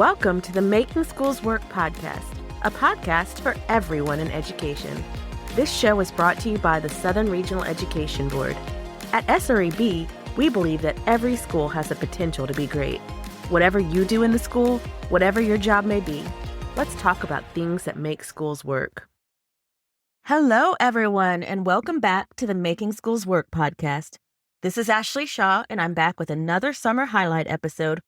Welcome to the Making Schools Work podcast, a podcast for everyone in education. This show is brought to you by the Southern Regional Education Board. At SREB, we believe that every school has the potential to be great. Whatever you do in the school, whatever your job may be, let's talk about things that make schools work. Hello, everyone, and welcome back to the Making Schools Work podcast. This is Ashley Shaw, and I'm back with another summer highlight episode.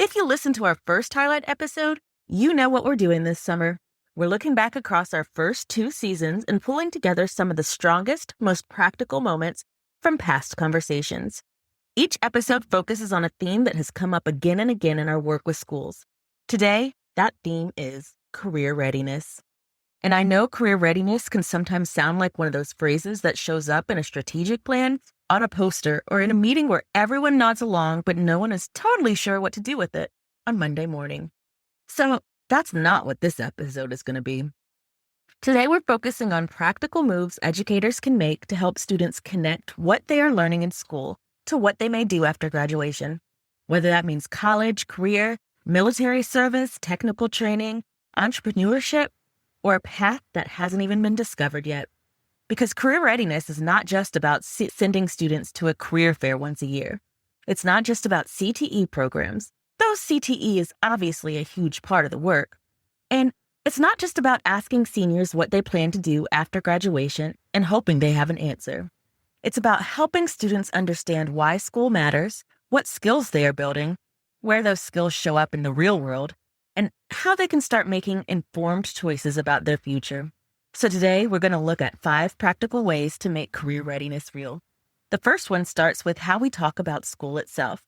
If you listened to our first highlight episode, you know what we're doing this summer. We're looking back across our first 2 seasons and pulling together some of the strongest, most practical moments from past conversations. Each episode focuses on a theme that has come up again and again in our work with schools. Today, that theme is career readiness. And I know career readiness can sometimes sound like one of those phrases that shows up in a strategic plan, on a poster, or in a meeting where everyone nods along, but no one is totally sure what to do with it on Monday morning. So that's not what this episode is going to be. Today, we're focusing on practical moves educators can make to help students connect what they are learning in school to what they may do after graduation, whether that means college, career, military service, technical training, entrepreneurship, or a path that hasn't even been discovered yet. Because career readiness is not just about sending students to a career fair once a year. It's not just about CTE programs, though CTE is obviously a huge part of the work. And it's not just about asking seniors what they plan to do after graduation and hoping they have an answer. It's about helping students understand why school matters, what skills they are building, where those skills show up in the real world, and how they can start making informed choices about their future. So today, we're going to look at 5 practical ways to make career readiness real. The first one starts with how we talk about school itself.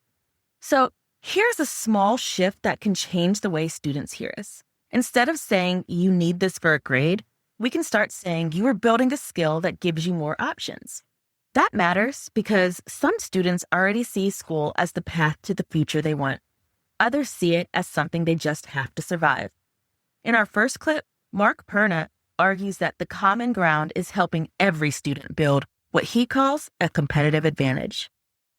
So here's a small shift that can change the way students hear us. Instead of saying, you need this for a grade, we can start saying, you are building a skill that gives you more options. That matters because some students already see school as the path to the future they want. Others see it as something they just have to survive. In our first clip, Mark Perna argues that the common ground is helping every student build what he calls a competitive advantage.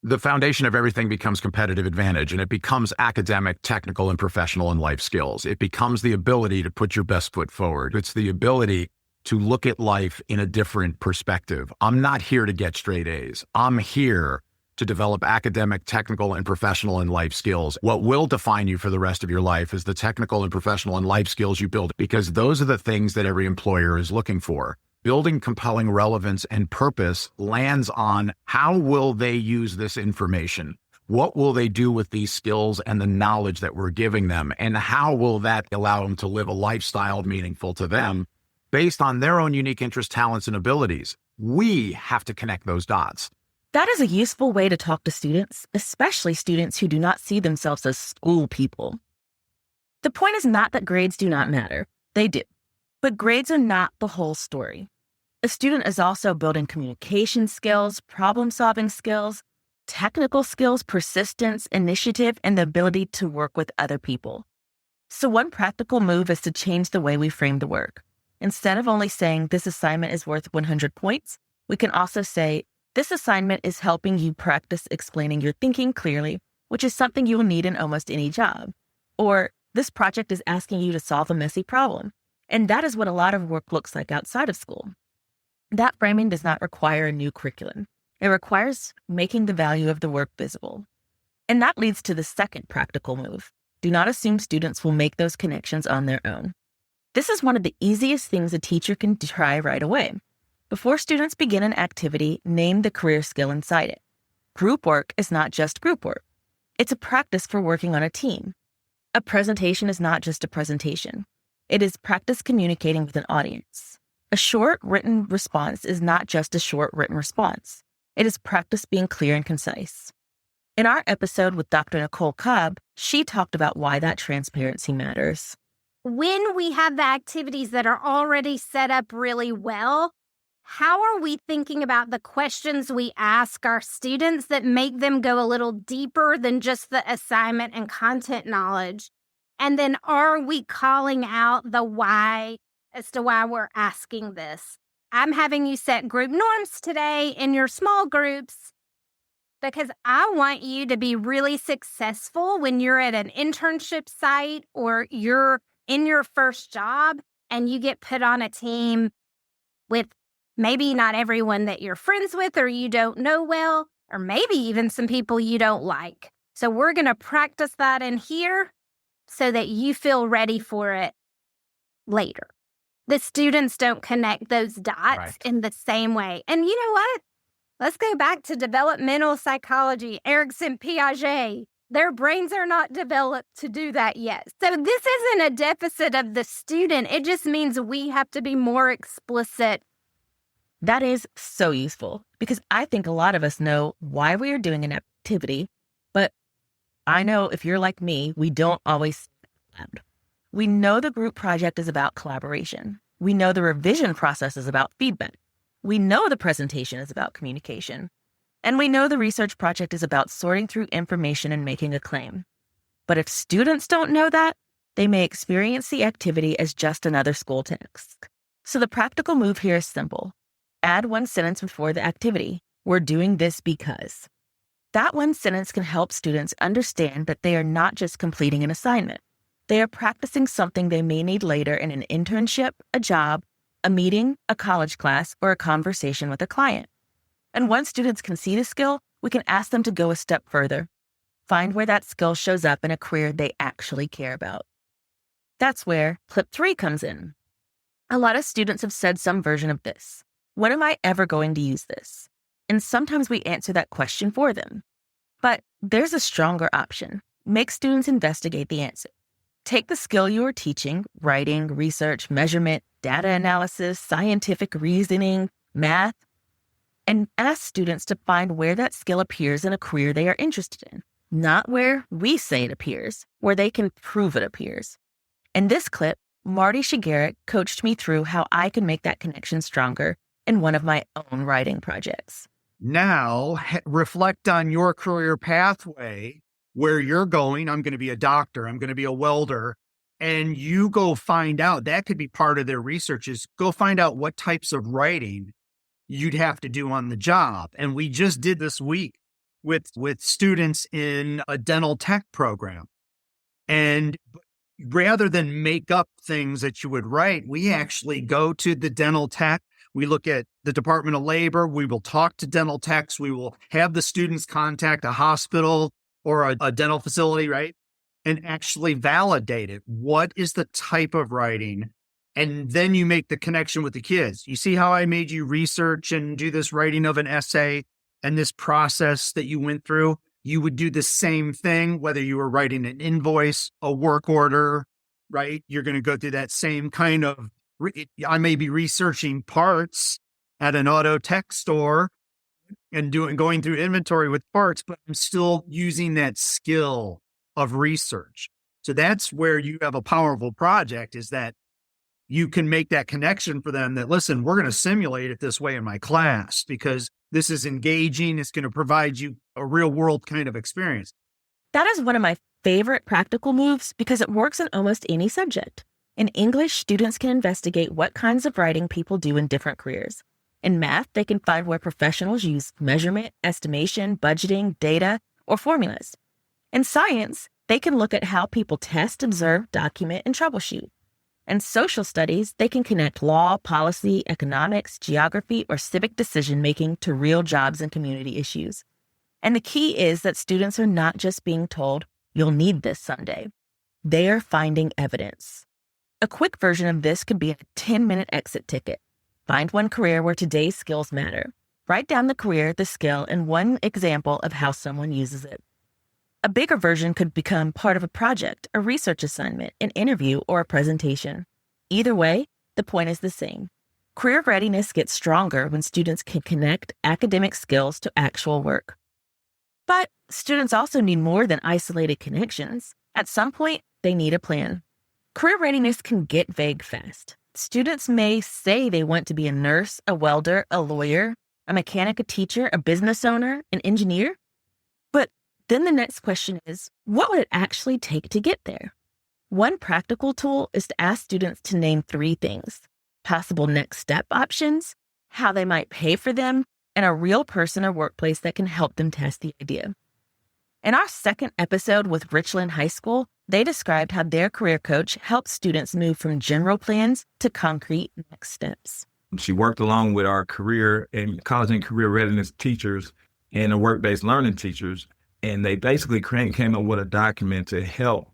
The foundation of everything becomes competitive advantage, and it becomes academic, technical, and professional and life skills. It becomes the ability to put your best foot forward. It's the ability to look at life in a different perspective. I'm not here to get straight A's. I'm here to develop academic, technical, and professional and life skills. What will define you for the rest of your life is the technical and professional and life skills you build, because those are the things that every employer is looking for. Building compelling relevance and purpose lands on how will they use this information? What will they do with these skills and the knowledge that we're giving them? And how will that allow them to live a lifestyle meaningful to them based on their own unique interests, talents, and abilities? We have to connect those dots. That is a useful way to talk to students, especially students who do not see themselves as school people. The point is not that grades do not matter. They do. But grades are not the whole story. A student is also building communication skills, problem-solving skills, technical skills, persistence, initiative, and the ability to work with other people. So one practical move is to change the way we frame the work. Instead of only saying this assignment is worth 100 points, we can also say, this assignment is helping you practice explaining your thinking clearly, which is something you will need in almost any job. Or, this project is asking you to solve a messy problem. And that is what a lot of work looks like outside of school. That framing does not require a new curriculum. It requires making the value of the work visible. And that leads to the second practical move. Do not assume students will make those connections on their own. This is one of the easiest things a teacher can try right away. Before students begin an activity, name the career skill inside it. Group work is not just group work. It's a practice for working on a team. A presentation is not just a presentation. It is practice communicating with an audience. A short written response is not just a short written response. It is practice being clear and concise. In our episode with Dr. Nicole Cobb, she talked about why that transparency matters. When we have the activities that are already set up really well, how are we thinking about the questions we ask our students that make them go a little deeper than just the assignment and content knowledge? And then are we calling out the why as to why we're asking this? I'm having you set group norms today in your small groups. because I want you to be really successful when you're at an internship site or you're in your first job and you get put on a team with maybe not everyone that you're friends with or you don't know well, or maybe even some people you don't like. So we're going to practice that in here so that you feel ready for it later. The students don't connect those dots in the same way. And you know what? Let's go back to developmental psychology, Erikson, Piaget. Their brains are not developed to do that yet. So this isn't a deficit of the student. It just means we have to be more explicit. That is so useful because I think a lot of us know why we are doing an activity, but I know if you're like me, we don't always say it out loud. We know the group project is about collaboration. We know the revision process is about feedback. We know the presentation is about communication. And we know the research project is about sorting through information and making a claim. But if students don't know that, they may experience the activity as just another school task. So the practical move here is simple. Add one sentence before the activity. We're doing this because. That one sentence can help students understand that they are not just completing an assignment. They are practicing something they may need later in an internship, a job, a meeting, a college class, or a conversation with a client. And once students can see the skill, we can ask them to go a step further. Find where that skill shows up in a career they actually care about. That's where clip 3 comes in. A lot of students have said some version of this. When am I ever going to use this? And sometimes we answer that question for them. But there's a stronger option. Make students investigate the answer. Take the skill you are teaching, writing, research, measurement, data analysis, scientific reasoning, math, and ask students to find where that skill appears in a career they are interested in. Not where we say it appears, where they can prove it appears. In this clip, Marty Sugerik coached me through how I can make that connection stronger in one of my own writing projects. Now, reflect on your career pathway, where you're going. I'm going to be a doctor. I'm going to be a welder. And you go find out, that could be part of their research, is go find out what types of writing you'd have to do on the job. And we just did this week with students in a dental tech program. And rather than make up things that you would write, we actually go to the dental tech. We look at the Department of Labor. We will talk to dental techs. We will have the students contact a hospital or a dental facility, right? And actually validate it. What is the type of writing? And then you make the connection with the kids. You see how I made you research and do this writing of an essay and this process that you went through? You would do the same thing, whether you were writing an invoice, a work order, right? You're going to go through that same kind of, I may be researching parts at an auto tech store and going through inventory with parts, but I'm still using that skill of research. So that's where you have a powerful project, is that you can make that connection for them that, listen, we're going to simulate it this way in my class because this is engaging. It's going to provide you a real world kind of experience. That is one of my favorite practical moves because it works in almost any subject. In English, students can investigate what kinds of writing people do in different careers. In math, they can find where professionals use measurement, estimation, budgeting, data, or formulas. In science, they can look at how people test, observe, document, and troubleshoot. In social studies, they can connect law, policy, economics, geography, or civic decision-making to real jobs and community issues. And the key is that students are not just being told, you'll need this someday. They are finding evidence. A quick version of this could be a 10-minute exit ticket. Find one career where today's skills matter. Write down the career, the skill, and one example of how someone uses it. A bigger version could become part of a project, a research assignment, an interview, or a presentation. Either way, the point is the same. Career readiness gets stronger when students can connect academic skills to actual work. But students also need more than isolated connections. At some point, they need a plan. Career readiness can get vague fast. Students may say they want to be a nurse, a welder, a lawyer, a mechanic, a teacher, a business owner, an engineer. But then the next question is, what would it actually take to get there? One practical tool is to ask students to name 3 things: possible next step options, how they might pay for them, and a real person or workplace that can help them test the idea. In our second episode with Richland High School, they described how their career coach helps students move from general plans to concrete next steps. She worked along with our career and college and career readiness teachers and the work-based learning teachers, and they basically came up with a document to help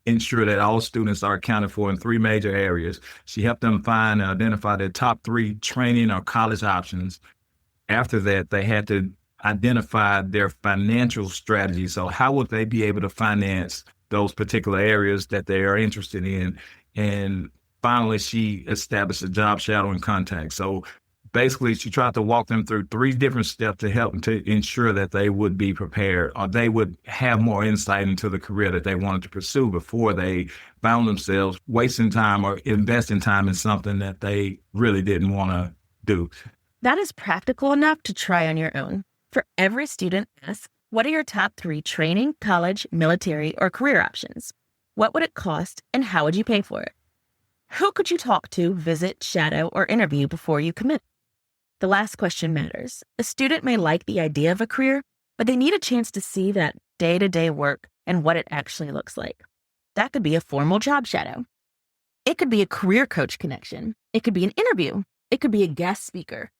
ensure that all students are accounted for in 3 major areas. She helped them find and identify their top 3 training or college options. After that, they had to identify their financial strategy. So how would they be able to finance those particular areas that they are interested in? And finally, she established a job shadowing contact. So basically, she tried to walk them through 3 different steps to help them to ensure that they would be prepared or they would have more insight into the career that they wanted to pursue before they found themselves wasting time or investing time in something that they really didn't want to do. That is practical enough to try on your own. For every student, ask, what are your top 3 training, college, military, or career options? What would it cost and how would you pay for it? Who could you talk to, visit, shadow, or interview before you commit? The last question matters. A student may like the idea of a career, but they need a chance to see that day-to-day work and what it actually looks like. That could be a formal job shadow. It could be a career coach connection. It could be an interview. It could be a guest speaker.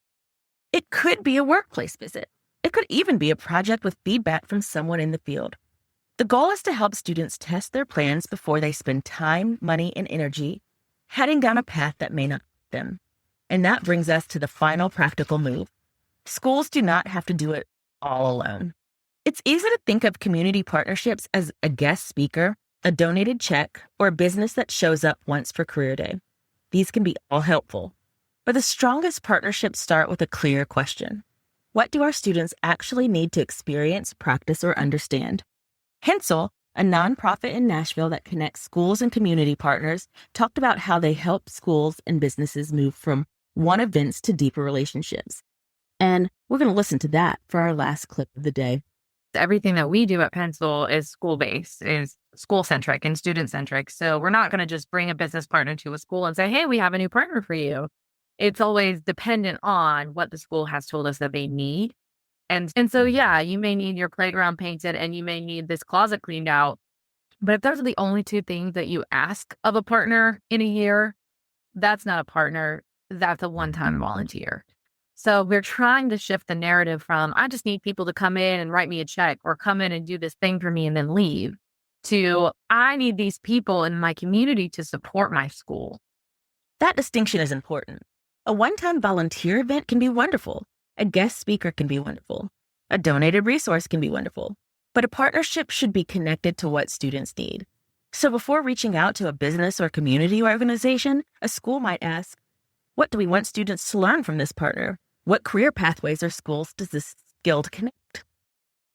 It could be a workplace visit. It could even be a project with feedback from someone in the field. The goal is to help students test their plans before they spend time, money, and energy heading down a path that may not fit them. And that brings us to the final practical move. Schools do not have to do it all alone. It's easy to think of community partnerships as a guest speaker, a donated check, or a business that shows up once for career day. These can be all helpful. But the strongest partnerships start with a clear question. What do our students actually need to experience, practice, or understand? Hensel, a nonprofit in Nashville that connects schools and community partners, talked about how they help schools and businesses move from one events to deeper relationships. And we're going to listen to that for our last clip of the day. Everything that we do at Hensel is school-based, is school-centric and student-centric. So we're not going to just bring a business partner to a school and say, hey, we have a new partner for you. It's always dependent on what the school has told us that they need. And so, yeah, you may need your playground painted and you may need this closet cleaned out. But if those are the only 2 things that you ask of a partner in a year, that's not a partner. That's a one-time volunteer. So we're trying to shift the narrative from, I just need people to come in and write me a check or come in and do this thing for me and then leave, to I need these people in my community to support my school. That distinction is important. A one-time volunteer event can be wonderful. A guest speaker can be wonderful. A donated resource can be wonderful. But a partnership should be connected to what students need. So before reaching out to a business or community organization, a school might ask, what do we want students to learn from this partner? What career pathways or schools does this skill to connect?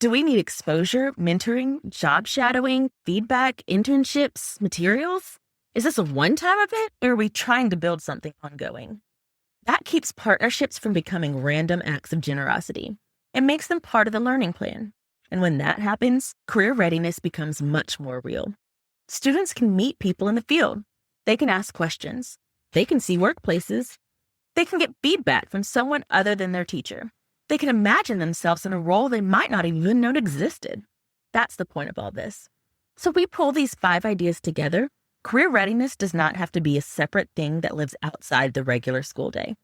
Do we need exposure, mentoring, job shadowing, feedback, internships, materials? Is this a one-time event or are we trying to build something ongoing? That keeps partnerships from becoming random acts of generosity. It makes them part of the learning plan. And when that happens, career readiness becomes much more real. Students can meet people in the field. They can ask questions. They can see workplaces. They can get feedback from someone other than their teacher. They can imagine themselves in a role they might not even know existed. That's the point of all this. So we pull these 5 ideas together. Career readiness does not have to be a separate thing that lives outside the regular school day.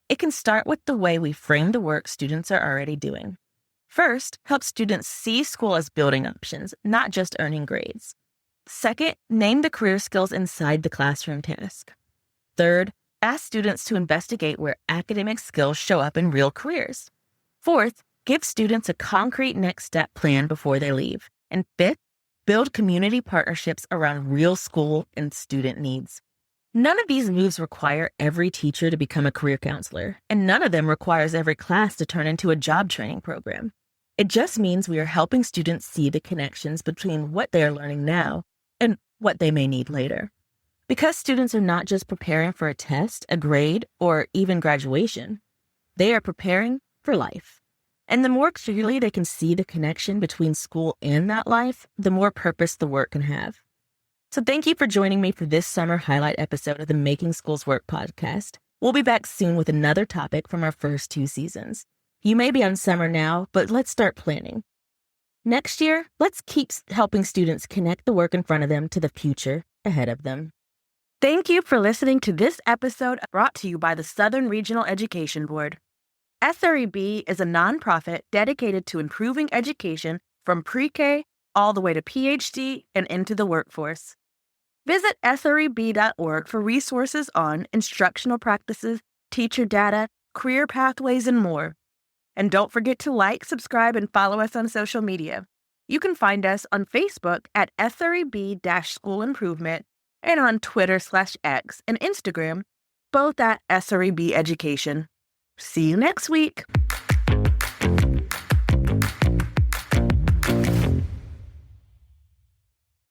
It can start with the way we frame the work students are already doing. First, help students see school as building options, not just earning grades. Second, name the career skills inside the classroom task. Third, ask students to investigate where academic skills show up in real careers. Fourth, give students a concrete next step plan before they leave. And fifth, build community partnerships around real school and student needs. None of these moves require every teacher to become a career counselor, and none of them requires every class to turn into a job training program. It just means we are helping students see the connections between what they are learning now and what they may need later. Because students are not just preparing for a test, a grade, or even graduation, they are preparing for life. And the more clearly they can see the connection between school and that life, the more purpose the work can have. So thank you for joining me for this summer highlight episode of the Making Schools Work podcast. We'll be back soon with another topic from our first 2 seasons. You may be on summer now, but let's start planning. Next year, let's keep helping students connect the work in front of them to the future ahead of them. Thank you for listening to this episode brought to you by the Southern Regional Education Board. SREB is a nonprofit dedicated to improving education from pre-K all the way to PhD and into the workforce. Visit sreb.org for resources on instructional practices, teacher data, career pathways, and more. And don't forget to like, subscribe, and follow us on social media. You can find us on Facebook at SREB-School Improvement and on Twitter/X and Instagram, both at SREB Education. See you next week.